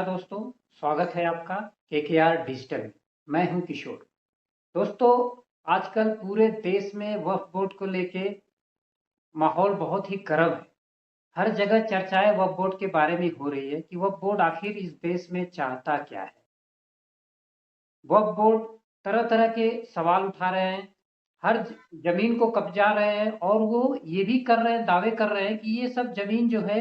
दोस्तों, स्वागत है आपका केकेआर डिजिटल। मैं हूं किशोर। दोस्तों, आजकल पूरे देश में वक्फ बोर्ड को लेके माहौल बहुत ही गर्म है। हर जगह चर्चाएं वक्फ बोर्ड के बारे में हो रही है कि वक्फ बोर्ड आखिर इस देश में चाहता क्या है। वक्फ बोर्ड तरह तरह के सवाल उठा रहे हैं, हर जमीन को कब्जा रहे हैं और वो ये भी कर रहे हैं, दावे कर रहे हैं कि ये सब जमीन जो है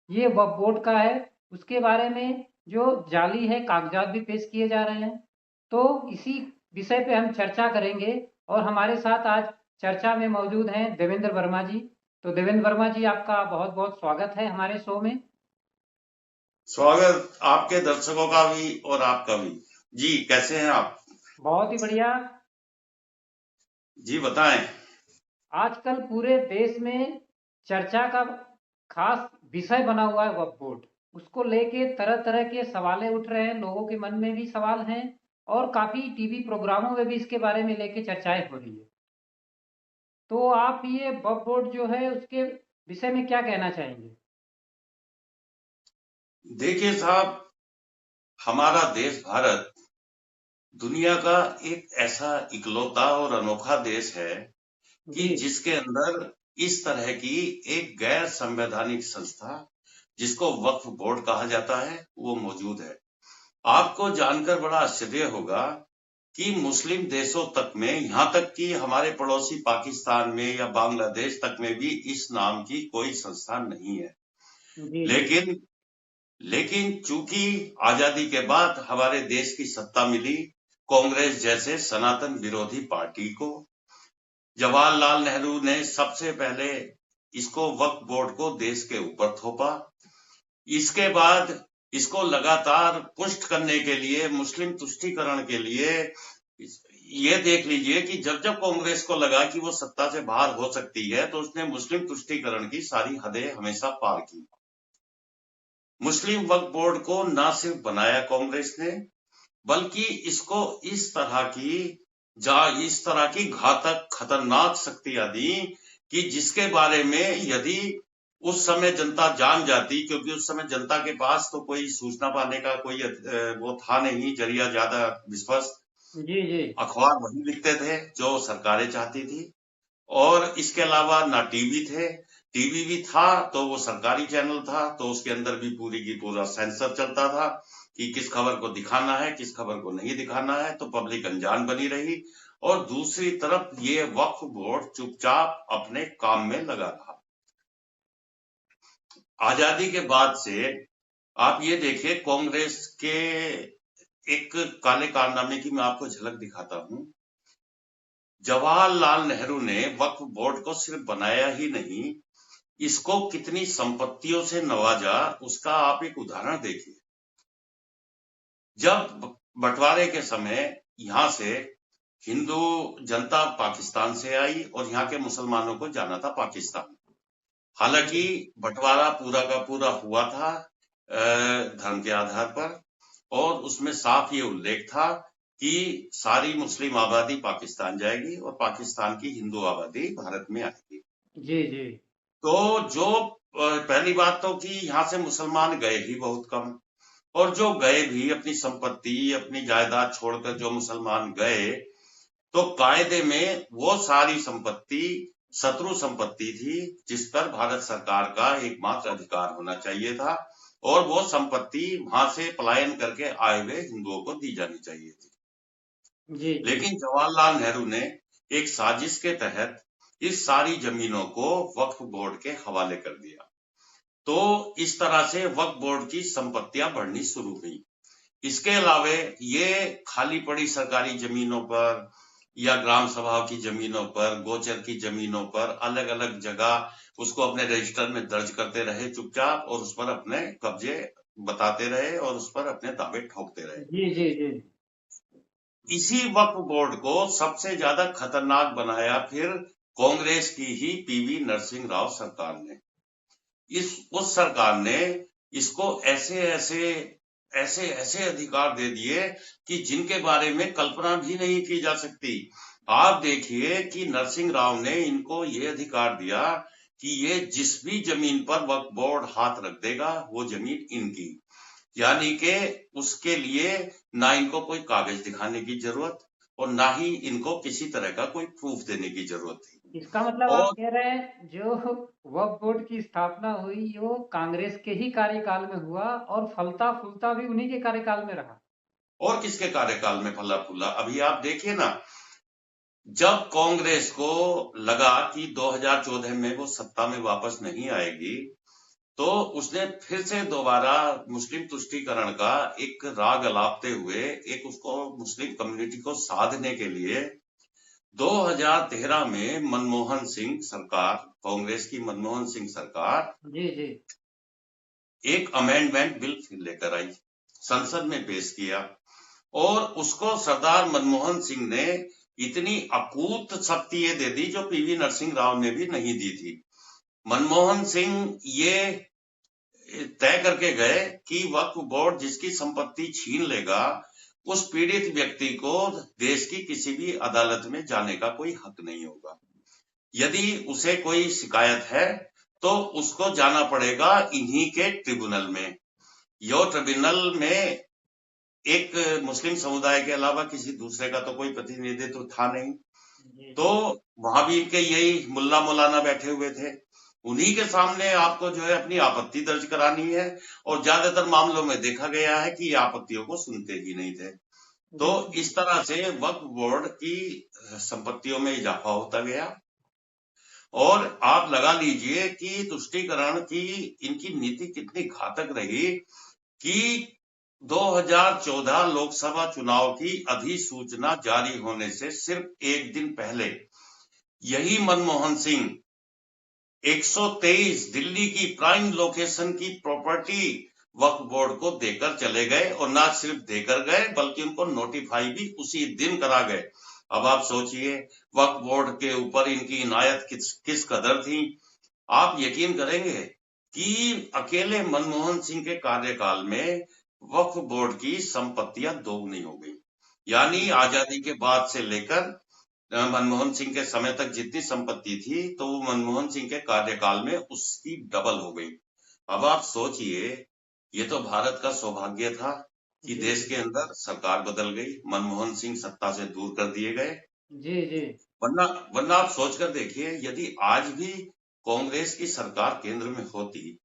ये वक्फ बोर्ड का है। उसके बारे में जो जाली है कागजात भी पेश किए जा रहे हैं। तो इसी विषय पे हम चर्चा करेंगे और हमारे साथ आज चर्चा में मौजूद हैं देवेंद्र वर्मा जी। तो देवेंद्र वर्मा जी, आपका बहुत बहुत स्वागत है हमारे शो में। स्वागत आपके दर्शकों का भी और आपका भी। जी, कैसे हैं आप? बहुत ही बढ़िया। जी बताएं। आजकल पूरे देश में चर्चा का खास विषय बना हुआ है वक्फ बोर्ड। उसको लेके तरह तरह के सवालें उठ रहे हैं, लोगों के मन में भी सवाल हैं और काफी टीवी प्रोग्रामों में भी इसके बारे में लेके चर्चाएं हो रही है। तो आप ये वक्फ बोर्ड जो है उसके विषय में क्या कहना चाहेंगे? देखिए साहब, हमारा देश भारत दुनिया का एक ऐसा इकलौता और अनोखा देश है कि जी जिसके अंदर इस तरह की एक गैर संवैधानिक संस्था जिसको वक्फ बोर्ड कहा जाता है वो मौजूद है। आपको जानकर बड़ा आश्चर्य होगा कि मुस्लिम देशों तक में, यहाँ तक कि हमारे पड़ोसी पाकिस्तान में या बांग्लादेश तक में भी इस नाम की कोई संस्था नहीं है। जी जी लेकिन लेकिन चूंकि आजादी के बाद हमारे देश की सत्ता मिली कांग्रेस जैसे सनातन विरोधी पार्टी को, जवाहरलाल नेहरू ने सबसे पहले इसको वक्फ बोर्ड को देश के ऊपर थोपा। इसके बाद इसको लगातार पुष्ट करने के लिए, मुस्लिम तुष्टीकरण के लिए, ये देख लीजिए कि जब जब कांग्रेस को लगा कि वो सत्ता से बाहर हो सकती है तो उसने मुस्लिम तुष्टीकरण की सारी हदें हमेशा पार की। मुस्लिम वक्फ बोर्ड को न सिर्फ बनाया कांग्रेस ने, बल्कि इसको इस तरह की घातक खतरनाक शक्तियां दी कि जिसके बारे में यदि उस समय जनता जान जाती, क्योंकि उस समय जनता के पास तो कोई सूचना पाने का कोई वो था नहीं, जरिया ज्यादा विश्वस्त, जी जी अखबार वही लिखते थे जो सरकारें चाहती थी। और इसके अलावा ना टीवी थे, टीवी भी था तो वो सरकारी चैनल था, तो उसके अंदर भी पूरी की पूरा सेंसर चलता था कि किस खबर को दिखाना है, किस खबर को नहीं दिखाना है, तो पब्लिक अनजान बनी रही। और दूसरी तरफ ये वक्फ बोर्ड चुपचाप अपने काम में लगा रहा। आजादी के बाद से आप ये देखिए, कांग्रेस के एक काले कारनामे की मैं आपको झलक दिखाता हूं। जवाहरलाल नेहरू ने वक्फ बोर्ड को सिर्फ बनाया ही नहीं, इसको कितनी संपत्तियों से नवाजा, उसका आप एक उदाहरण देखिए। जब बंटवारे के समय यहां से हिंदू जनता पाकिस्तान से आई और यहाँ के मुसलमानों को जाना था पाकिस्तान। हालांकि बंटवारा पूरा का पूरा हुआ था धर्म के आधार पर, और उसमें साफ ये उल्लेख था कि सारी मुस्लिम आबादी पाकिस्तान जाएगी और पाकिस्तान की हिंदू आबादी भारत में आएगी। जी जी तो जो पहली बात तो कि यहाँ से मुसलमान गए ही बहुत कम, और जो गए भी अपनी संपत्ति अपनी जायदाद छोड़कर जो मुसलमान गए, तो कायदे में वो सारी संपत्ति शत्रु संपत्ति थी जिस पर भारत सरकार का एकमात्र अधिकार होना चाहिए था, और वो संपत्ति वहां से पलायन करके आए हुए हिंदुओं को दी जानी चाहिए थी। जी जी लेकिन जवाहरलाल नेहरू ने एक साजिश के तहत इस सारी जमीनों को वक्फ बोर्ड के हवाले कर दिया। तो इस तरह से वक्फ बोर्ड की संपत्तियां बढ़नी शुरू हुई। इसके अलावे ये खाली पड़ी सरकारी जमीनों पर या ग्राम सभाओं की जमीनों पर, गोचर की जमीनों पर अलग अलग जगह उसको अपने रजिस्टर में दर्ज करते रहे चुपचाप, और उस पर अपने कब्जे बताते रहे और उस पर अपने दावे ठोकते रहे। जी जी जी इसी वक्फ बोर्ड को सबसे ज्यादा खतरनाक बनाया फिर कांग्रेस की ही पीवी नरसिंह राव सरकार ने। उस सरकार ने इसको ऐसे ऐसे अधिकार दे दिए कि जिनके बारे में कल्पना भी नहीं की जा सकती। आप देखिए कि नरसिंह राव ने इनको ये अधिकार दिया कि ये जिस भी जमीन पर वक्फ बोर्ड हाथ रख देगा वो जमीन इनकी, यानी कि उसके लिए ना इनको कोई कागज दिखाने की जरूरत और ना ही इनको किसी तरह का कोई प्रूफ देने की जरूरत थी। इसका मतलब आप और कह रहे हैं जो वक्फ बोर्ड की स्थापना हुई वो कांग्रेस के ही कार्यकाल में हुआ और फलता फूलता भी उन्हीं के कार्यकाल में रहा। और किसके कार्यकाल में फला फूला? अभी आप देखिए ना, जब कांग्रेस को लगा कि 2014 में वो सत्ता में वापस नहीं आएगी, तो उसने फिर से दोबारा मुस्लिम तुष्टीकरण का एक राग अलापते हुए एक उसको मुस्लिम कम्युनिटी को साधने के लिए 2013 में मनमोहन सिंह सरकार, कांग्रेस की मनमोहन सिंह सरकार जी जी। एक अमेंडमेंट बिल फिर लेकर आई, संसद में पेश किया और उसको सरदार मनमोहन सिंह ने इतनी अकूत शक्ति दे दी जो पीवी नरसिंह राव ने भी नहीं दी थी। मनमोहन सिंह ये तय करके गए कि वक्फ बोर्ड जिसकी संपत्ति छीन लेगा उस पीड़ित व्यक्ति को देश की किसी भी अदालत में जाने का कोई हक नहीं होगा। यदि उसे कोई शिकायत है तो उसको जाना पड़ेगा इन्हीं के ट्रिब्यूनल में। यो ट्रिब्यूनल में एक मुस्लिम समुदाय के अलावा किसी दूसरे का तो कोई प्रतिनिधित्व था नहीं, तो वहां भी इनके यही मुल्ला मौलाना बैठे हुए थे। उन्हीं के सामने आपको जो है अपनी आपत्ति दर्ज करानी है और ज्यादातर मामलों में देखा गया है कि आपत्तियों को सुनते ही नहीं थे। तो इस तरह से वक्फ बोर्ड की संपत्तियों में इजाफा होता गया और आप लगा लीजिए कि तुष्टीकरण की इनकी नीति कितनी घातक रही कि 2014 लोकसभा चुनाव की अधिसूचना जारी होने से सिर्फ एक दिन पहले यही मनमोहन सिंह 123 दिल्ली की प्राइम लोकेशन की प्रॉपर्टी वक्फ बोर्ड को देकर चले गए और ना सिर्फ देकर गए बल्कि उनको नोटिफाई भी उसी दिन करा गए। अब आप सोचिए वक्फ बोर्ड के ऊपर इनकी इनायत किस कदर थी। आप यकीन करेंगे कि अकेले मनमोहन सिंह के कार्यकाल में वक्फ बोर्ड की संपत्तियां दोगुनी हो गई, यानी आजादी के बाद से लेकर मनमोहन सिंह के समय तक जितनी संपत्ति थी तो वो मनमोहन सिंह के कार्यकाल में उसकी डबल हो गई। अब आप सोचिए, ये तो भारत का सौभाग्य था कि देश के अंदर सरकार बदल गई, मनमोहन सिंह सत्ता से दूर कर दिए गए। जी जी। वरना आप सोचकर देखिए, यदि आज भी कांग्रेस की सरकार केंद्र में होती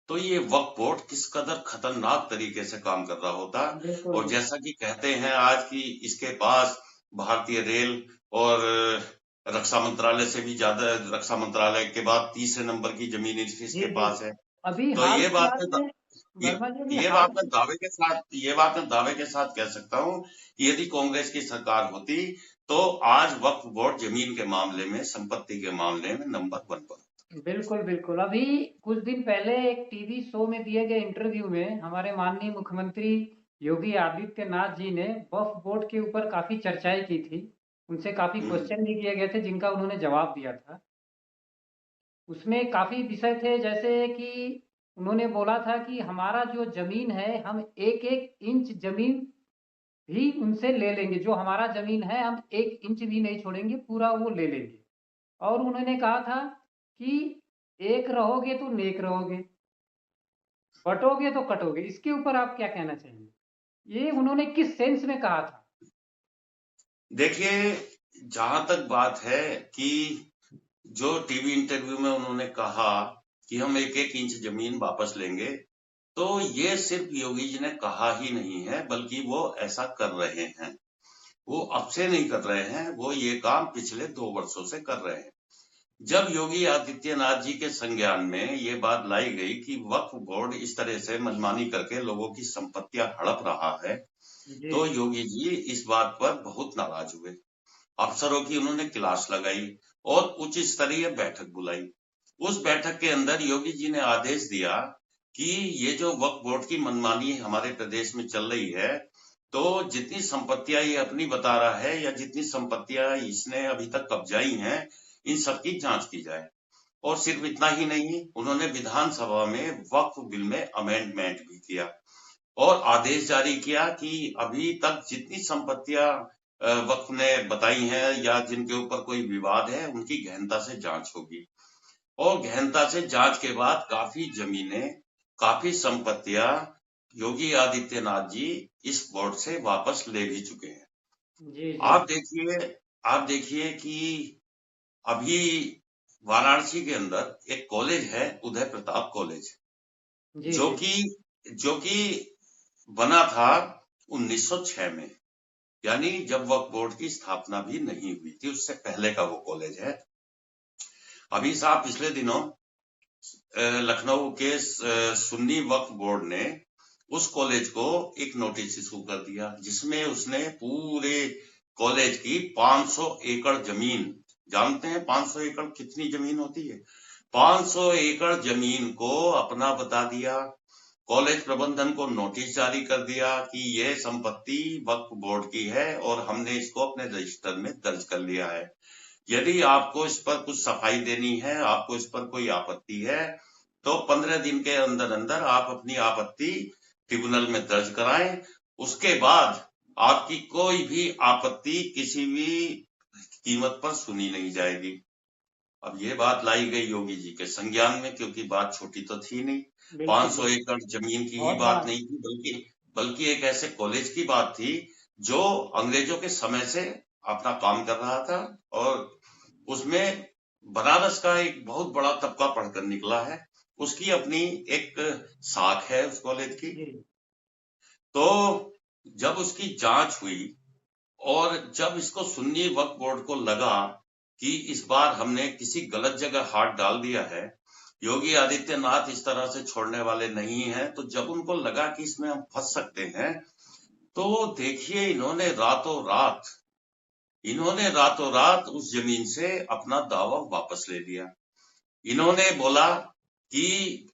तो ये वक्फ बोर्ड किस कदर खतरनाक तरीके से काम कर रहा होता। और जैसा कि कहते हैं आज की इसके पास भारतीय रेल और रक्षा मंत्रालय से भी ज्यादा, रक्षा मंत्रालय के बाद तीसरे नंबर की जमीन इसके पास है। अभी तो ये बात मैं दावे के साथ कह सकता हूँ कि यदि कांग्रेस की सरकार होती तो आज वक्फ बोर्ड जमीन के मामले में, संपत्ति के मामले में नंबर 1 पर। बिल्कुल बिल्कुल। अभी कुछ दिन पहले एक टीवी शो में दिए गए इंटरव्यू में हमारे माननीय मुख्यमंत्री योगी आदित्यनाथ जी ने वक्फ बोर्ड के ऊपर काफी चर्चाएं की थी। उनसे काफी क्वेश्चन भी किए गए थे जिनका उन्होंने जवाब दिया था। उसमें काफी विषय थे, जैसे कि उन्होंने बोला था कि हमारा जो जमीन है हम एक एक इंच जमीन भी उनसे ले लेंगे, जो हमारा जमीन है हम एक इंच भी नहीं छोड़ेंगे, पूरा वो ले लेंगे। और उन्होंने कहा था कि एक रहोगे तो नेक रहोगे, बटोगे तो कटोगे। इसके ऊपर आप क्या कहना चाहेंगे? ये उन्होंने किस सेंस में कहा था? देखिए, जहां तक बात है कि जो टीवी इंटरव्यू में उन्होंने कहा कि हम एक एक इंच जमीन वापस लेंगे, तो ये सिर्फ योगी जी ने कहा ही नहीं है बल्कि वो ऐसा कर रहे हैं। वो अब से नहीं कर रहे हैं, वो ये काम पिछले 2 वर्षों से कर रहे हैं। जब योगी आदित्यनाथ जी के संज्ञान में ये बात लाई गई कि वक्फ बोर्ड इस तरह से मनमानी करके लोगों की संपत्तियां हड़प रहा है, तो योगी जी इस बात पर बहुत नाराज हुए। अफसरों की उन्होंने क्लास लगाई और उच्च स्तरीय बैठक बुलाई। उस बैठक के अंदर योगी जी ने आदेश दिया कि ये जो वक्फ बोर्ड की मनमानी हमारे प्रदेश में चल रही है, तो जितनी संपत्तियां ये अपनी बता रहा है या जितनी संपत्तियां इसने अभी तक कब्जाई हैं, इन सबकी जांच की जाए। और सिर्फ इतना ही नहीं, उन्होंने विधानसभा में वक्फ बिल में अमेंडमेंट भी किया और आदेश जारी किया कि अभी तक जितनी संपत्तियां वक्फ ने बताई हैं या जिनके ऊपर कोई विवाद है, उनकी गहनता से जांच होगी। और गहनता से जांच के बाद काफी जमीनें, काफी संपत्तियां योगी आदित्यनाथ जी इस बोर्ड से वापस ले भी चुके हैं। जी जी आप देखिए कि अभी वाराणसी के अंदर एक कॉलेज है, उदय प्रताप कॉलेज, जी जो जी कि जो कि बना था 1906 में, यानी जब वक्फ बोर्ड की स्थापना भी नहीं हुई थी, उससे पहले का वो कॉलेज है। अभी साहब पिछले दिनों लखनऊ के सुन्नी वक्फ बोर्ड ने उस कॉलेज को एक नोटिस इशू कर दिया, जिसमें उसने पूरे कॉलेज की 500 एकड़ जमीन, जानते हैं 500 एकड़ कितनी जमीन होती है, 500 एकड़ जमीन को अपना बता दिया। कॉलेज प्रबंधन को नोटिस जारी कर दिया कि यह संपत्ति वक्फ बोर्ड की है और हमने इसको अपने रजिस्टर में दर्ज कर लिया है। यदि आपको इस पर कुछ सफाई देनी है, आपको इस पर कोई आपत्ति है, तो 15 दिन के अंदर अंदर आप अपनी आपत्ति ट्रिब्यूनल में दर्ज कराएं। उसके बाद आपकी कोई भी आपत्ति किसी भी कीमत पर सुनी नहीं जाएगी। अब ये बात लाई गई योगी जी के संज्ञान में, क्योंकि बात छोटी तो थी नहीं, बिल्कुल 500 बिल्कुल। एकड़ जमीन की ही बहुत बात बड़ा। नहीं थी, बल्कि एक ऐसे कॉलेज की बात थी जो अंग्रेजों के समय से अपना काम कर रहा था, और उसमें बनारस का एक बहुत बड़ा तबका पढ़कर निकला है, उसकी अपनी एक साख है उस कॉलेज की। जी तो जब उसकी जांच हुई और जब इसको सुन्नी वक्फ बोर्ड को लगा कि इस बार हमने किसी गलत जगह हाथ डाल दिया है, योगी आदित्यनाथ इस तरह से छोड़ने वाले नहीं हैं, तो जब उनको लगा कि इसमें हम फंस सकते हैं, तो देखिए इन्होंने रातों रात उस जमीन से अपना दावा वापस ले लिया। इन्होंने बोला कि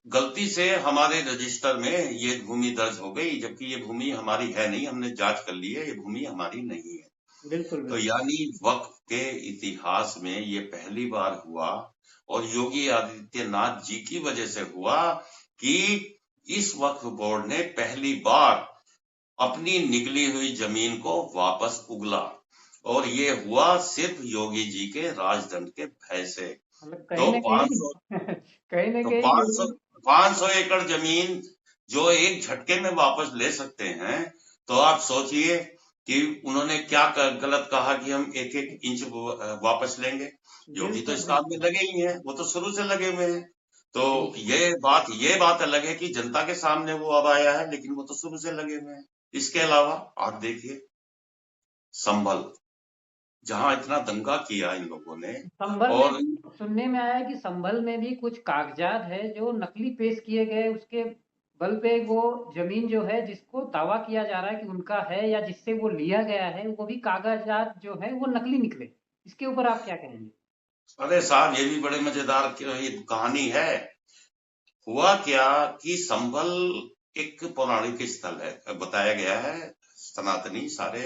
गलती से हमारे रजिस्टर में ये भूमि दर्ज हो गई, जबकि ये भूमि हमारी है नहीं, हमने जांच कर ली है, ये भूमि हमारी नहीं है। बिल्कुल तो बिल्कुल। यानी वक्फ के इतिहास में ये पहली बार हुआ, और योगी आदित्यनाथ जी की वजह से हुआ कि इस वक्फ बोर्ड ने पहली बार अपनी निकली हुई जमीन को वापस उगला, और ये हुआ सिर्फ योगी जी के राजदंड के भय से। मतलब तो कहीं ना कहीं 500 कहीं ना तो कहीं 500 योगी। 500 एकड़ जमीन जो एक झटके में वापस ले सकते हैं, तो आप सोचिए कि उन्होंने क्या गलत कहा कि हम एक एक इंच वापस लेंगे। योगी तो बिल्कुल इस काम में बिल्कुल। लगे ही हैं, वो तो शुरू से लगे हुए हैं। तो जी ये बात अलग है कि जनता के सामने वो अब आया है, लेकिन वो तो शुरू से लगे हुए हैं। इसके अलावा आप देखिए संभल, जहां इतना दंगा किया इन लोगों ने, संभल में और भी सुनने में आया कि संभल में भी कुछ कागजात है जो नकली पेश किए गए, उसके बल पे वो जमीन जो है जिसको दावा किया जा रहा है कि उनका है या जिससे वो लिया गया है, वो भी कागजात जो है वो नकली निकले। इसके ऊपर आप क्या कहेंगे? अरे साहब ये भी बड़े मजेदार ये कहानी है। हुआ क्या कि संभल एक पौराणिक स्थल है, बताया गया है सनातनी सारे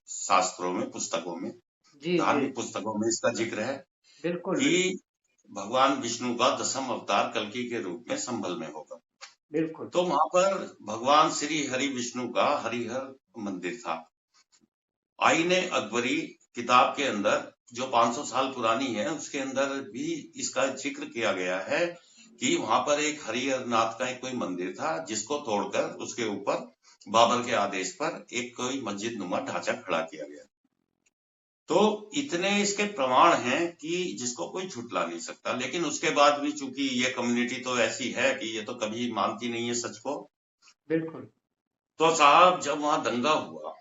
शास्त्रों में, पुस्तकों में, जी जी। धार्मिक पुस्तकों में इसका जिक्र है बिल्कुल कि बिल्कुल। भगवान विष्णु का 10वां अवतार कल्कि के रूप में संभल में होगा। बिल्कुल। तो वहां पर भगवान श्री हरि विष्णु का हरिहर मंदिर था। आईने अकबरी किताब के अंदर जो 500 साल पुरानी है, उसके अंदर भी इसका जिक्र किया गया है कि वहां पर एक हरिहर नाथ का एक कोई मंदिर था, जिसको तोड़कर उसके ऊपर बाबर के आदेश पर एक कोई मस्जिद नुमा ढांचा खड़ा किया गया। तो इतने इसके प्रमाण हैं कि जिसको कोई झुटला नहीं सकता, लेकिन उसके बाद भी चूंकि ये कम्युनिटी तो ऐसी है कि ये तो कभी मानती नहीं है सच को। बिल्कुल। तो साहब जब वहां दंगा हुआ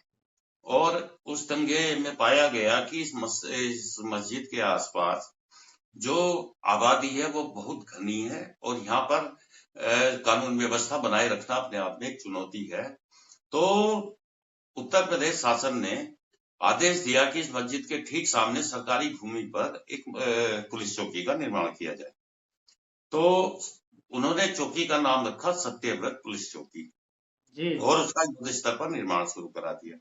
और उस दंगे में पाया गया कि इस मस्जिद के आसपास जो आबादी है वो बहुत घनी है, और यहाँ पर कानून व्यवस्था बनाए रखना अपने आप में एक चुनौती है। तो उत्तर प्रदेश शासन ने आदेश दिया कि इस मस्जिद के ठीक सामने सरकारी भूमि पर एक पुलिस चौकी का निर्माण किया जाए। तो उन्होंने चौकी का नाम रखा सत्यव्रत पुलिस चौकी, जी और उसका युद्ध स्तर पर निर्माण शुरू करा दिया।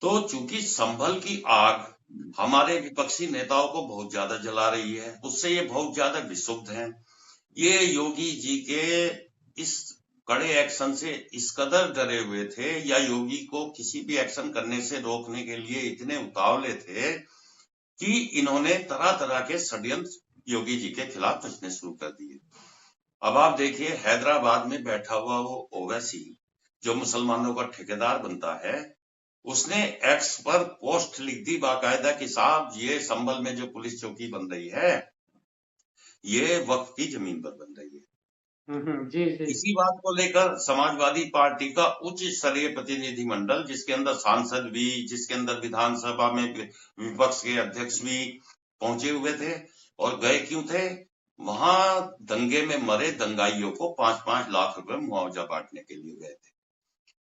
तो चूंकि संभल की आग हमारे विपक्षी नेताओं को बहुत ज्यादा जला रही है, उससे ये बहुत ज्यादा विक्षुब्ध हैं। ये योगी जी के इस कड़े एक्शन से इस कदर डरे हुए थे, या योगी को किसी भी एक्शन करने से रोकने के लिए इतने उतावले थे कि इन्होंने तरह तरह के षड्यंत्र योगी जी के खिलाफ बचने शुरू कर दिए। अब आप देखिए, हैदराबाद में बैठा हुआ वो ओवैसी जो मुसलमानों का ठेकेदार बनता है, उसने एक्स पर पोस्ट लिख दी बाकायदा कि साहब ये संभल में जो पुलिस चौकी बन रही है ये वक्फ की जमीन पर बन रही है। जी जी। इसी बात को लेकर समाजवादी पार्टी का उच्च स्तरीय प्रतिनिधिमंडल, जिसके अंदर सांसद भी, जिसके अंदर विधानसभा में विपक्ष के अध्यक्ष भी पहुंचे हुए थे, और गए क्यों थे? वहां दंगे में मरे दंगाइयों को 5-5 लाख रुपए मुआवजा बांटने के लिए गए थे।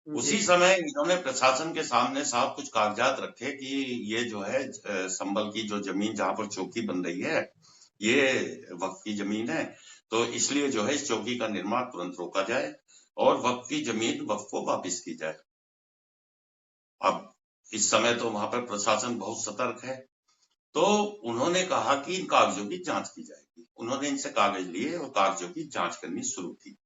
जी उसी समय इन्होंने प्रशासन के सामने साहब कुछ कागजात रखे कि ये जो है संभल की जो जमीन जहां पर चौकी बन रही है ये वक्फ की जमीन है, तो इसलिए जो है इस चौकी का निर्माण तुरंत रोका जाए और वक्फ की जमीन वक्फ को वापस की जाए। अब इस समय तो वहां पर प्रशासन बहुत सतर्क है, तो उन्होंने कहा कि इन कागजों की जांच की जाएगी। उन्होंने इनसे कागज लिए और कागजों की जांच करनी शुरू की।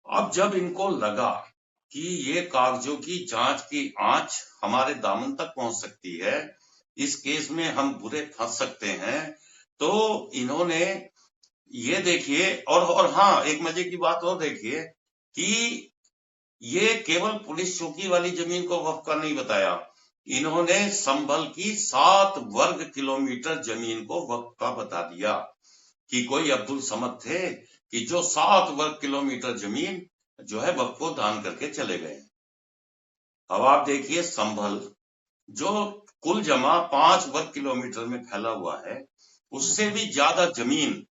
अब जब इनको लगा कि ये कागजों की जांच की आंच हमारे दामन तक पहुंच सकती है, इस केस में हम बुरे फंस सकते हैं, तो इन्होंने ये देखिए, और हाँ, एक मजे की बात और देखिए कि ये केवल पुलिस चौकी वाली जमीन को वक्फ का नहीं बताया, इन्होंने संभल की 7 वर्ग किलोमीटर जमीन को वक्फ का बता दिया कि कोई अब्दुल समद थे कि जो 7 वर्ग किलोमीटर जमीन जो है वक्फ को दान करके चले गए। अब आप देखिए, संभल जो कुल जमा 5 वर्ग किलोमीटर में फैला हुआ है, उससे भी ज्यादा जमीन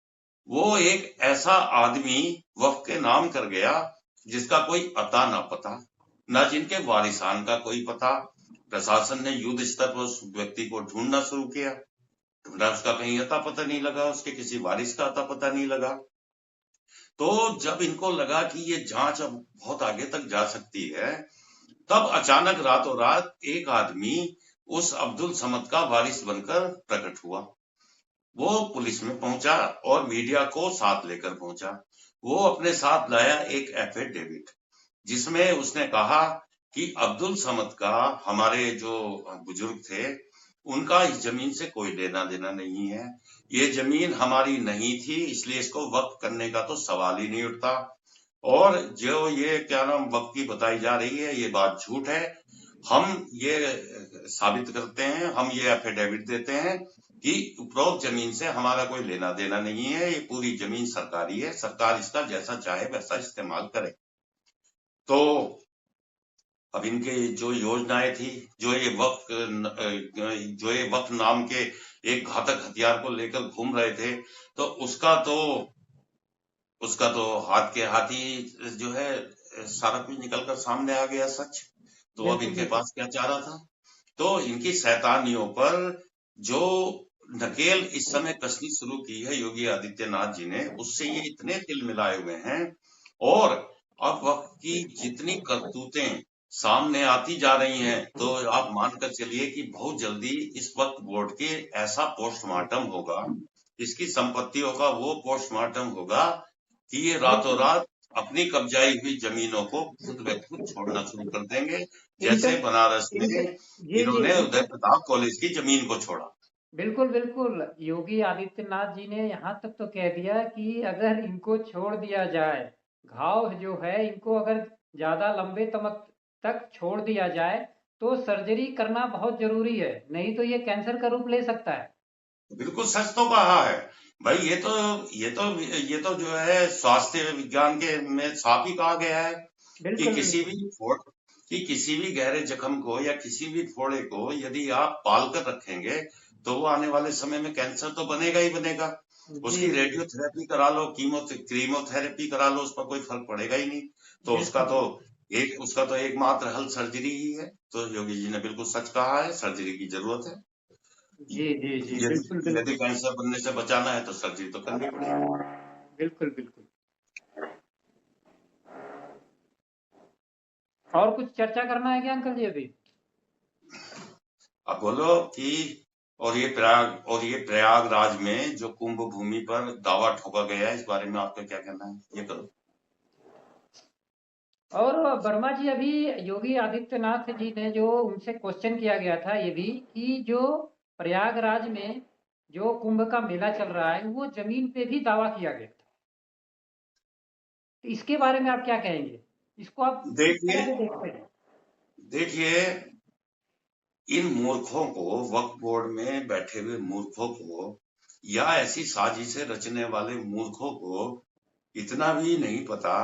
वो एक ऐसा आदमी वक्फ के नाम कर गया जिसका कोई अता ना पता, न जिनके वारिसान का कोई पता। प्रशासन ने युद्ध स्तर पर उस व्यक्ति को ढूंढना शुरू किया, ढूंढा, उसका कहीं अता पता नहीं लगा, उसके किसी वारिस का अता पता नहीं लगा। तो जब इनको लगा कि ये जांच अब बहुत आगे तक जा सकती है, तब अचानक रातों रात एक आदमी उस अब्दुल समद का वारिस बनकर प्रकट हुआ। वो पुलिस में पहुंचा और मीडिया को साथ लेकर पहुंचा। वो अपने साथ लाया एक एफिडेविट, जिसमें उसने कहा कि अब्दुल समद का, हमारे जो बुजुर्ग थे, उनका इस जमीन से कोई लेना देना नहीं है, ये जमीन हमारी नहीं थी, इसलिए इसको वक्फ करने का तो सवाल ही नहीं उठता, और जो ये क्या नाम वक्फ की बताई जा रही है ये बात झूठ है। हम ये साबित करते हैं, हम ये एफिडेविट देते हैं कि उपरोक्त जमीन से हमारा कोई लेना देना नहीं है, ये पूरी जमीन सरकारी है, सरकार इसका जैसा चाहे वैसा इस्तेमाल करे। तो अब इनके जो योजनाएं थी, जो ये वक्फ नाम के एक घातक हथियार को लेकर घूम रहे थे, तो उसका तो हाथ के हाथी जो है सारा कुछ निकलकर सामने आ गया, सच। तो अब बिल्कुल इनके बिल्कुल। पास क्या चारा था? तो इनकी शैतानियों पर जो नकेल इस समय कसनी शुरू की है योगी आदित्यनाथ जी ने, उससे ये इतने तिल मिलाए हुए हैं, और अब वक्त की जितनी करतूतें सामने आती जा रही हैं, तो आप मानकर चलिए कि बहुत जल्दी इस वक्त बोर्ड के ऐसा पोस्टमार्टम होगा, इसकी संपत्तियों का वो पोस्टमार्टम होगा कि ये रातों बिल्कुल। रात अपनी कब्जाई हुई जमीनों को खुद ब खुद छोड़ना शुरू कर देंगे, इनका जैसे बनारस में इनका जी जी इन्होंने इनका उदय प्रताप कॉलेज की जमीन को छोड़ा। बिल्कुल बिल्कुल। योगी आदित्यनाथ जी ने यहाँ तक तो कह दिया कि अगर इनको छोड़ दिया जाए, घाव जो है इनको अगर ज्यादा लंबे तमक तक छोड़ दिया जाए तो सर्जरी करना बहुत जरूरी है, नहीं तो ये कैंसर का रूप ले सकता है। बिल्कुल सच तो कहा है भाई, ये तो जो है स्वास्थ्य विज्ञान के में साफ ही कहा गया है कि बिल्कुल किसी बिल्कुल। भी फोड़ कि किसी भी गहरे जख्म को या किसी भी फोड़े को यदि आप पाल कर रखेंगे तो वो आने वाले समय में कैंसर तो बनेगा ही बनेगा। जी उसकी जी। रेडियोथेरेपी करा लो, कीमोथेरेपी करा लो, उस पर कोई फर्क पड़ेगा ही नहीं। तो बिल्कुल बिल्कुल। उसका तो एकमात्र हल सर्जरी ही है। तो योगी जी ने बिल्कुल सच कहा है, सर्जरी की जरूरत है। जी जी जी। यदि बिल्कुल यदि बिल्कुल। कैंसर बनने से बचाना है तो सर्जरी तो करनी पड़ेगी। बिल्कुल बिल्कुल। और कुछ चर्चा करना है क्या अंकल जी अभी? अब बोलो कि और ये प्रयागराज में जो कुंभ भूमि पर दावा ठोका गया है, इस बारे में आपका क्या कहना है? ये करो। और वर्मा जी, अभी योगी आदित्यनाथ जी ने जो उनसे क्वेश्चन किया गया था ये भी कि जो प्रयागराज में जो कुंभ का मेला चल रहा है वो जमीन पे भी दावा किया गया था। तो इसके बारे में आप क्या कहेंगे? इसको आप किस देखिए तरह से देखते हैं? देखिए इन मूर्खों को, वक्फ बोर्ड में बैठे हुए मूर्खों को, या ऐसी साजिशें रचने वाले मूर्खों को इतना भी नहीं पता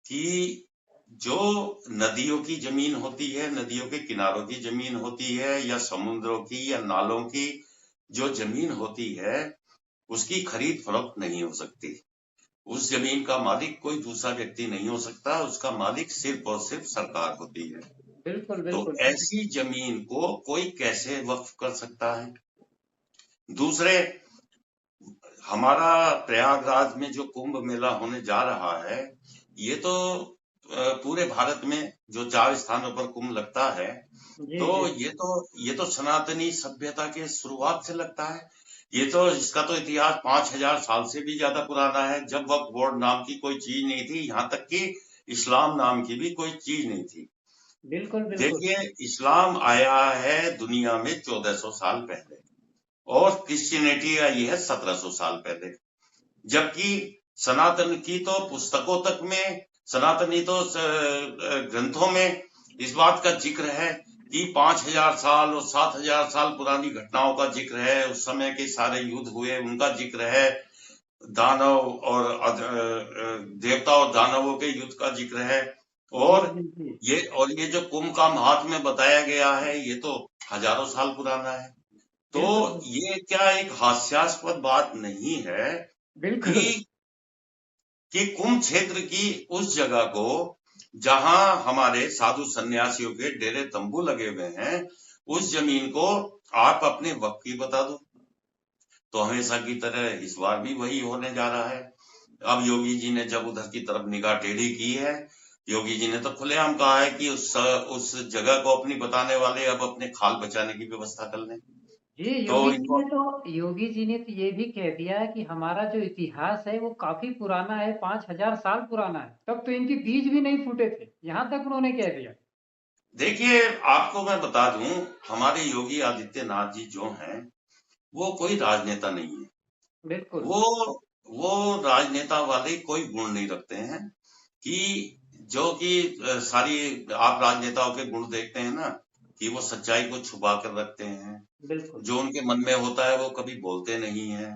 कि जो नदियों की जमीन होती है, नदियों के किनारों की जमीन होती है, या समुद्रों की या नालों की जो जमीन होती है, उसकी खरीद फरोख्त नहीं हो सकती। उस जमीन का मालिक कोई दूसरा व्यक्ति नहीं हो सकता, उसका मालिक सिर्फ और सिर्फ सरकार होती है। बिल्कुल तो बिल्कुल। ऐसी जमीन को कोई कैसे वक्फ कर सकता है? दूसरे, हमारा प्रयागराज में जो कुंभ मेला होने जा रहा है, ये तो पूरे भारत में जो 4 स्थानों पर कुंभ लगता है, जी तो जी। ये तो सनातनी सभ्यता के शुरुआत से लगता है। ये तो, इसका तो इतिहास 5000 साल से भी ज्यादा पुराना है, जब वक्फ बोर्ड नाम की कोई चीज नहीं थी, यहाँ तक कि इस्लाम नाम की भी कोई चीज नहीं थी। बिल्कुल बिल्कुल। देखिए, इस्लाम आया है दुनिया में 1400 साल पहले, और क्रिश्चियनिटी आई है 1700 साल पहले। जबकि सनातन की तो पुस्तकों तक में, सनातनी तो ग्रंथों में इस बात का जिक्र है कि 5000 साल और 7000 साल पुरानी घटनाओं का जिक्र है, उस समय के सारे युद्ध हुए उनका जिक्र है, दानव और देवता और दानवों के युद्ध का जिक्र है। जी और जी जी। ये जो कुंभ का महात्म्य बताया गया है, ये तो हजारों साल पुराना है। तो बिल्कुल ये क्या एक हास्यास्पद बात नहीं है कि बिल्कुल। कुंभ क्षेत्र की उस जगह को, जहां हमारे साधु सन्यासियों के डेरे तंबू लगे हुए हैं, उस जमीन को आप अपने वक्त की बता दो। तो हमेशा की तरह इस बार भी वही होने जा रहा है। अब योगी जी ने जब उधर की तरफ निगाह टेढ़ी की है, योगी जी ने तो खुलेआम कहा है कि उस जगह को अपनी बताने वाले अब अपने खाल बचाने की व्यवस्था कर लें। जी, तो इनको, योगी जी ने तो ये भी कह दिया है कि हमारा जो इतिहास है वो काफी पुराना है, 5000 साल पुराना है। तब तो इनके बीज भी नहीं फूटे थे, यहाँ तक उन्होंने कह दिया। देखिए, आपको मैं बता दूं, हमारे योगी आदित्यनाथ जी जो हैं, वो कोई राजनेता नहीं है। बिल्कुल। वो वो राजनेता वाले कोई गुण नहीं रखते हैं कि जो कि सारी, आप राजनेताओं के गुण देखते हैं ना, कि वो सच्चाई को छुपा कर रखते हैं, बिल्कुल जो उनके मन में होता है वो कभी बोलते नहीं है,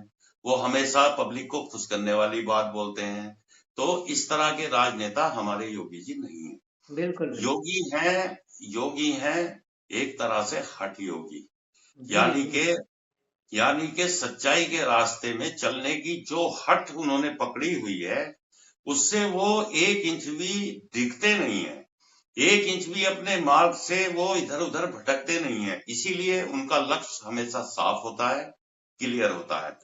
वो हमेशा पब्लिक को खुश करने वाली बात बोलते हैं। तो इस तरह के राजनेता हमारे योगी जी नहीं है। बिल्कुल। बिल्कुल। योगी हैं एक तरह से हठ योगी, जी यानी जी। के यानी के सच्चाई के रास्ते में चलने की जो हठ उन्होंने पकड़ी हुई है, उससे वो 1 इंच भी दिखते नहीं है। 1 इंच भी अपने मार्ग से वो इधर उधर भटकते नहीं है, इसीलिए उनका लक्ष्य हमेशा साफ होता है, क्लियर होता है।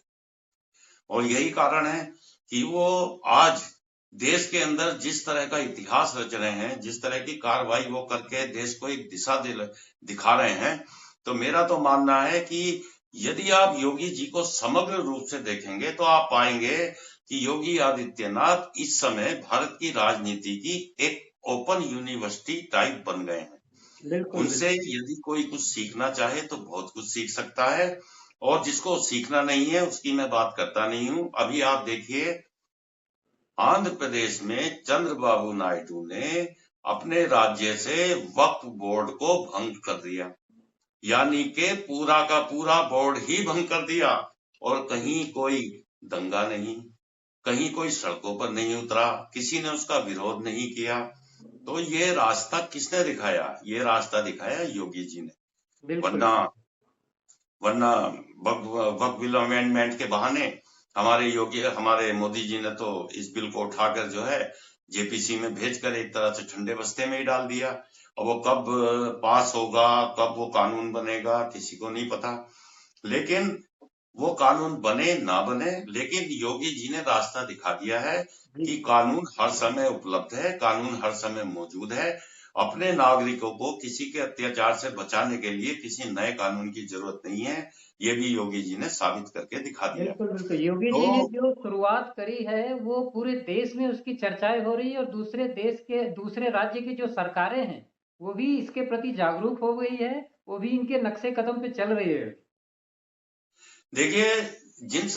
और यही कारण है कि वो आज देश के अंदर जिस तरह का इतिहास रच रहे हैं, जिस तरह की कार्रवाई वो करके देश को एक दिशा दिखा रहे हैं, तो मेरा तो मानना है कि यदि आप योगी जी को समग्र रूप से देखेंगे तो आप पाएंगे कि योगी आदित्यनाथ इस समय भारत की राजनीति की एक ओपन यूनिवर्सिटी टाइप बन गए हैं। बिल्कुल उनसे बिल्कुल। यदि कोई कुछ सीखना चाहे तो बहुत कुछ सीख सकता है, और जिसको सीखना नहीं है उसकी मैं बात करता नहीं हूं। अभी आप देखिए, आंध्र प्रदेश में चंद्रबाबू नायडू ने अपने राज्य से वक्फ बोर्ड को भंग कर दिया, यानी कि पूरा का पूरा बोर्ड ही भंग कर दिया, और कहीं कोई दंगा नहीं, कहीं कोई सड़कों पर नहीं उतरा, किसी ने उसका विरोध नहीं किया। तो ये रास्ता किसने दिखाया? ये रास्ता दिखाया योगी जी ने। बिल्कुल वरना वरना वक्फ बिल अमेंडमेंट के बहाने हमारे मोदी जी ने तो इस बिल को उठाकर जो है जेपीसी में भेजकर एक तरह से ठंडे बस्ते में ही डाल दिया। और वो कब पास होगा, कब वो कानून बनेगा, किसी को नहीं पता। लेकिन वो कानून बने ना बने, लेकिन योगी जी ने रास्ता दिखा दिया है जी। कि कानून हर समय उपलब्ध है, कानून हर समय मौजूद है। अपने नागरिकों को किसी के अत्याचार से बचाने के लिए किसी नए कानून की जरूरत नहीं है। ये भी योगी जी ने साबित करके दिखा दिया। बिल्कुल बिल्कुल। योगी तो जी ने जो शुरुआत करी है वो पूरे देश में उसकी चर्चाएं हो रही है, और दूसरे देश के दूसरे राज्य की जो सरकारें हैं वो भी इसके प्रति जागरूक हो गई है, वो भी इनके नक्शे कदम पे चल रही है। देखिए, जिन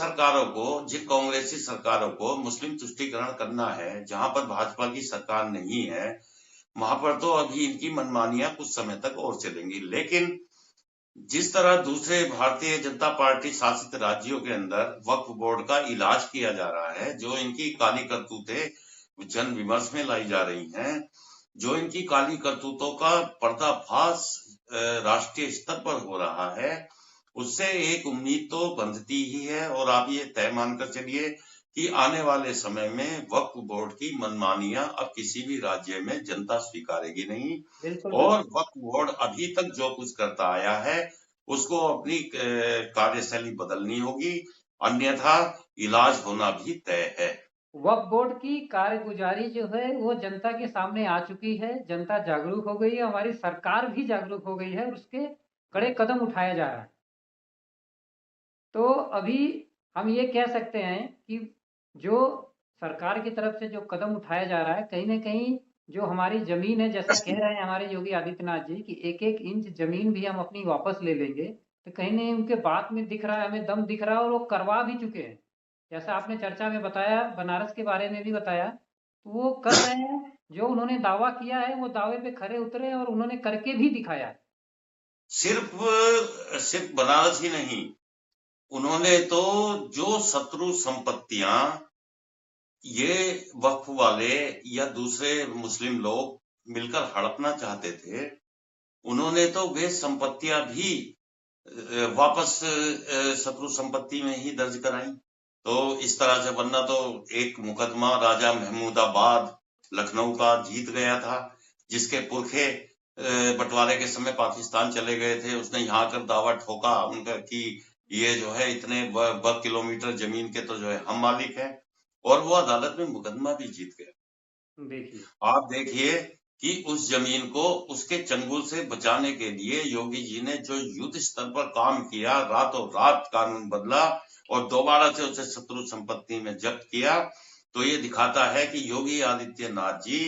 कांग्रेसी सरकारों को मुस्लिम तुष्टीकरण करना है, जहां पर भाजपा की सरकार नहीं है, वहां पर तो अभी इनकी मनमानियां कुछ समय तक और चलेंगी। लेकिन जिस तरह दूसरे भारतीय जनता पार्टी शासित राज्यों के अंदर वक्फ बोर्ड का इलाज किया जा रहा है, जो इनकी काली करतूतें जन विमर्श में लाई जा रही हैं, जो इनकी काली करतूतों का पर्दाफाश राष्ट्रीय स्तर पर हो रहा है, उससे एक उम्मीद तो बंधती ही है। और आप ये तय मानकर चलिए कि आने वाले समय में वक्फ बोर्ड की मनमानियां अब किसी भी राज्य में जनता स्वीकारेगी नहीं। बिल्कुल और बिल्कुल। वक्फ बोर्ड अभी तक जो कुछ करता आया है, उसको अपनी कार्यशैली बदलनी होगी, अन्यथा इलाज होना भी तय है। वक्फ बोर्ड की कारगुजारी जो है वो जनता के सामने आ चुकी है, जनता जागरूक हो गई है, हमारी सरकार भी जागरूक हो गई है और उसके कड़े कदम उठाया जा रहा है। तो अभी हम ये कह सकते हैं कि जो सरकार की तरफ से जो कदम उठाया जा रहा है, कहीं न कहीं जो हमारी ज़मीन है, जैसा कह रहे हैं हमारे योगी आदित्यनाथ जी कि एक-एक इंच ज़मीन भी हम अपनी वापस ले लेंगे, तो कहीं न उनके बात में दिख रहा है, हमें दम दिख रहा है और वो करवा भी चुके हैं। जैसा आपने चर्चा में बताया, बनारस के बारे में भी बताया, तो वो कर रहे हैं, जो उन्होंने दावा किया है, वो दावे पे खरे उतरे और उन्होंने करके भी दिखाया है। सिर्फ सिर्फ बनारस ही नहीं, उन्होंने तो जो शत्रु संपत्तियां ये वक्फ वाले या दूसरे मुस्लिम लोग मिलकर हड़पना चाहते थे, उन्होंने तो वे संपत्तियां भी वापस शत्रु संपत्ति में ही दर्ज कराई। तो इस तरह से, वरना तो एक मुकदमा राजा महमूदाबाद लखनऊ का जीत गया था, जिसके पुरखे बंटवारे के समय पाकिस्तान चले गए थे। उसने यहाँ आकर दावा ठोका उनका कि ये जो है इतने वर्ग किलोमीटर जमीन के तो जो है हम मालिक हैं, और वो अदालत में मुकदमा भी जीत गया। देखिए, आप देखिए कि उस जमीन को उसके चंगुल से बचाने के लिए योगी जी ने जो युद्ध स्तर पर काम किया, रातों रात कानून बदला और दोबारा से उसे शत्रु संपत्ति में जब्त किया, तो ये दिखाता है कि योगी आदित्यनाथ जी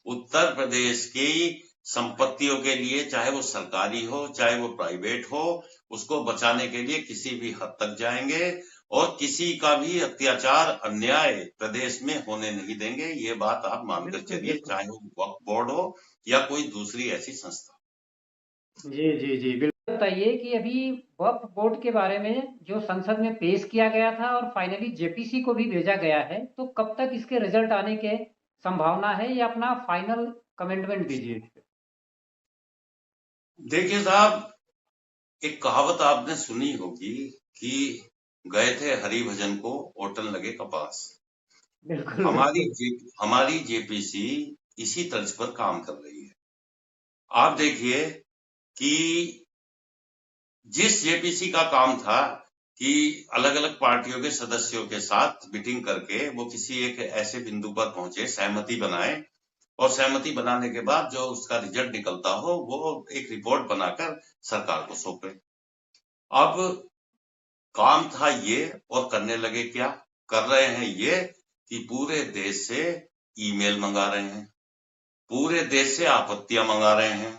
उत्तर प्रदेश की संपत्तियों के लिए, चाहे वो सरकारी हो चाहे वो प्राइवेट हो, उसको बचाने के लिए किसी भी हद तक जाएंगे और किसी का भी अत्याचार अन्याय प्रदेश में होने नहीं देंगे। ये बात आप मानकर बिल्कुल, चलिए, बिल्कुल। चाहे वो वक्फ बोर्ड हो या कोई दूसरी ऐसी संस्था। जी, जी, जी। बिल्कुल बताइए कि अभी वक्फ बोर्ड के बारे में जो संसद में पेश किया गया था और फाइनली जेपीसी को भी भेजा गया है, तो कब तक इसके रिजल्ट आने के संभावना है? या अपना फाइनल कमेंटमेंट दीजिए इस पे। देखिए साहब, एक कहावत आपने सुनी होगी कि गए थे हरि भजन को ओटन लगे कपास। बिल्कुल, बिल्कुल। हमारी जेपीसी इसी तर्ज पर काम कर रही है। आप देखिए कि जिस जेपीसी का काम था कि अलग अलग पार्टियों के सदस्यों के साथ मीटिंग करके वो किसी एक ऐसे बिंदु पर पहुंचे, सहमति बनाए, और सहमति बनाने के बाद जो उसका रिजल्ट निकलता हो, वो एक रिपोर्ट बनाकर सरकार को सौंपे। अब काम था ये, और करने लगे क्या? कर रहे हैं ये कि पूरे देश से ईमेल मंगा रहे हैं, पूरे देश से आपत्तियां मंगा रहे हैं,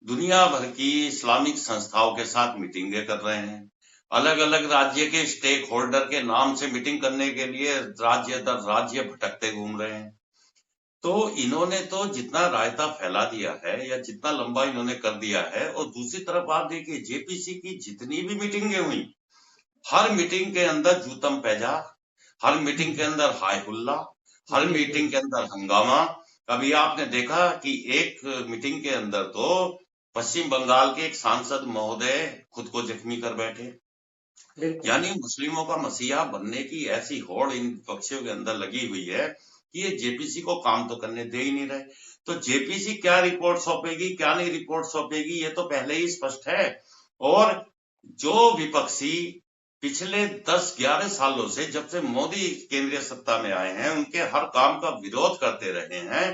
दुनिया भर की इस्लामिक संस्थाओं के साथ मीटिंगें कर रहे हैं, अलग अलग राज्य के स्टेक होल्डर के नाम से मीटिंग करने के लिए राज्य दर राज्य भटकते घूम रहे हैं। तो इन्होंने तो जितना रायता फैला दिया है या जितना लंबा इन्होंने कर दिया है, और दूसरी तरफ आप देखिए जेपीसी की जितनी भी मीटिंगें हुई, हर मीटिंग के अंदर जूतम पैजा, हर मीटिंग के अंदर हाय हुल्ला, हर जी, जी। मीटिंग के अंदर हंगामा। कभी आपने देखा कि एक मीटिंग के अंदर तो पश्चिम बंगाल के एक सांसद महोदय खुद को जख्मी कर बैठे। बिल्कुल। यानी मुस्लिमों का मसीहा बनने की ऐसी होड़ इन पक्षियों के अंदर लगी हुई है कि ये जेपीसी को काम तो करने दे ही नहीं रहे। तो जेपीसी क्या रिपोर्ट सौंपेगी, क्या नहीं रिपोर्ट सौंपेगी, ये तो पहले ही स्पष्ट है। और जो विपक्षी पिछले 10-11 सालों से, जब से मोदी केंद्रीय सत्ता में आए हैं, उनके हर काम का विरोध करते रहे हैं,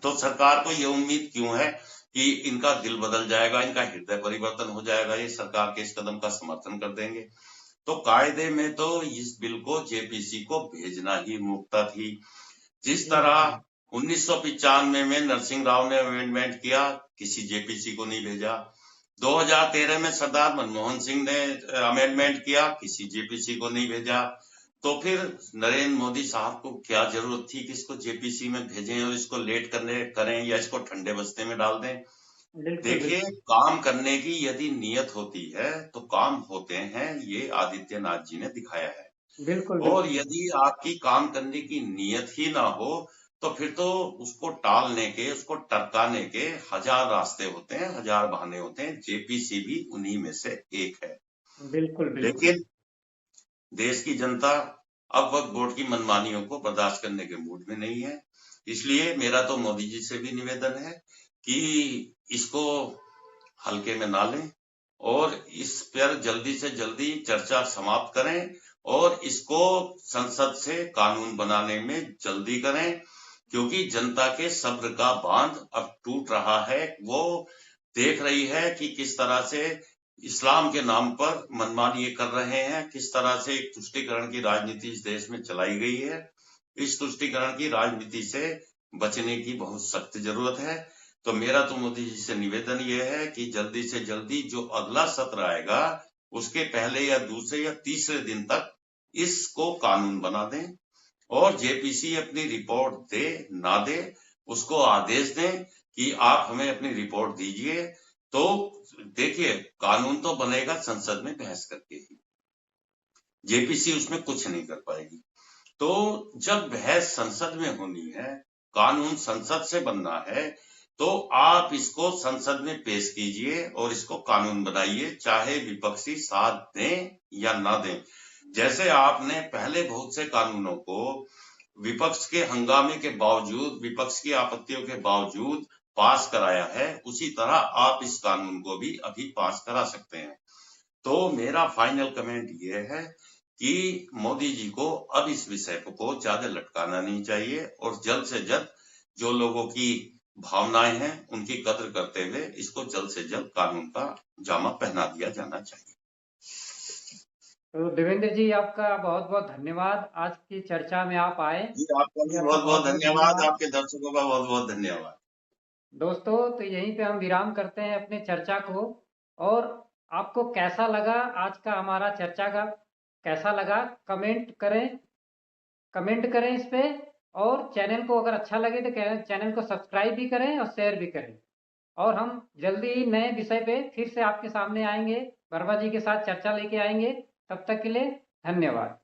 तो सरकार को ये उम्मीद क्यों है कि इनका दिल बदल जाएगा, इनका हृदय परिवर्तन हो जाएगा, ये सरकार के इस कदम का समर्थन कर देंगे? तो कायदे में तो इस बिल को जेपीसी को भेजना ही मूर्खता थी। जिस जी, तरह जी। 1995 में नरसिंह राव ने अमेंडमेंट किया, किसी जेपीसी को नहीं भेजा। 2013 में सरदार मनमोहन सिंह ने अमेंडमेंट किया, किसी जेपीसी को नहीं भेजा। तो फिर नरेंद्र मोदी साहब को क्या जरूरत थी कि इसको जेपीसी में भेजें और इसको लेट करें या इसको ठंडे बस्ते में डाल दें। बिल्कुल देखिए, बिल्कुल काम करने की यदि नियत होती है तो काम होते हैं, ये आदित्यनाथ जी ने दिखाया है। बिल्कुल और बिल्कुल यदि आपकी काम करने की नियत ही ना हो तो फिर तो उसको टालने के, उसको टरकाने के हजार रास्ते होते हैं, हजार बहाने होते हैं। जेपीसी भी उन्हीं में से एक है। बिल्कुल बिल्कुल लेकिन देश की जनता अब वक्त बोर्ड की मनमानियों को बर्दाश्त करने के मूड में नहीं है। इसलिए मेरा तो मोदी जी से भी निवेदन है कि इसको हल्के में ना लें और इस पर जल्दी से जल्दी चर्चा समाप्त करें और इसको संसद से कानून बनाने में जल्दी करें, क्योंकि जनता के सब्र का बांध अब टूट रहा है। वो देख रही है कि किस तरह से इस्लाम के नाम पर मनमानी ये कर रहे हैं, किस तरह से एक तुष्टीकरण की राजनीति इस देश में चलाई गई है। इस तुष्टीकरण की राजनीति से बचने की बहुत सख्त जरूरत है। तो मेरा तो मोदी जी से निवेदन ये है कि जल्दी से जल्दी जो अगला सत्र आएगा उसके पहले या दूसरे या तीसरे दिन तक इसको कानून बना दें और जेपीसी अपनी रिपोर्ट दे ना दे, उसको आदेश दें कि आप हमें अपनी रिपोर्ट दीजिए। तो देखिए, कानून तो बनेगा संसद में बहस करके ही, जेपीसी उसमें कुछ नहीं कर पाएगी। तो जब बहस संसद में होनी है, कानून संसद से बनना है, तो आप इसको संसद में पेश कीजिए और इसको कानून बनाइए, चाहे विपक्षी साथ दें या ना दें। जैसे आपने पहले बहुत से कानूनों को विपक्ष के हंगामे के बावजूद, विपक्ष की आपत्तियों के बावजूद पास कराया है, उसी तरह आप इस कानून को भी अभी पास करा सकते हैं। तो मेरा फाइनल कमेंट ये है कि मोदी जी को अब इस विषय को ज्यादा लटकाना नहीं चाहिए और जल्द से जल्द जो लोगों की भावनाएं हैं उनकी कद्र करते हुए इसको जल्द से जल्द कानून का जामा पहना दिया जाना चाहिए। तो देवेंद्र जी, आपका बहुत बहुत धन्यवाद, आज की चर्चा में आप आए। जी, आपका जी, भी आपका बहुत बहुत बहुत बहुत धन्यवाद, धन्यवाद। आपके दर्शकों का बहुत बहुत धन्यवाद। दोस्तों, तो यहीं पे हम विराम करते हैं अपने चर्चा को। और आपको कैसा लगा आज का हमारा चर्चा का, कैसा लगा कमेंट करें इस पे। और चैनल को अगर अच्छा लगे तो चैनल को सब्सक्राइब भी करें और शेयर भी करें। और हम जल्दी ही नए विषय पे फिर से आपके सामने आएंगे, वर्मा जी के साथ चर्चा लेके आएंगे। तब तक के लिए धन्यवाद।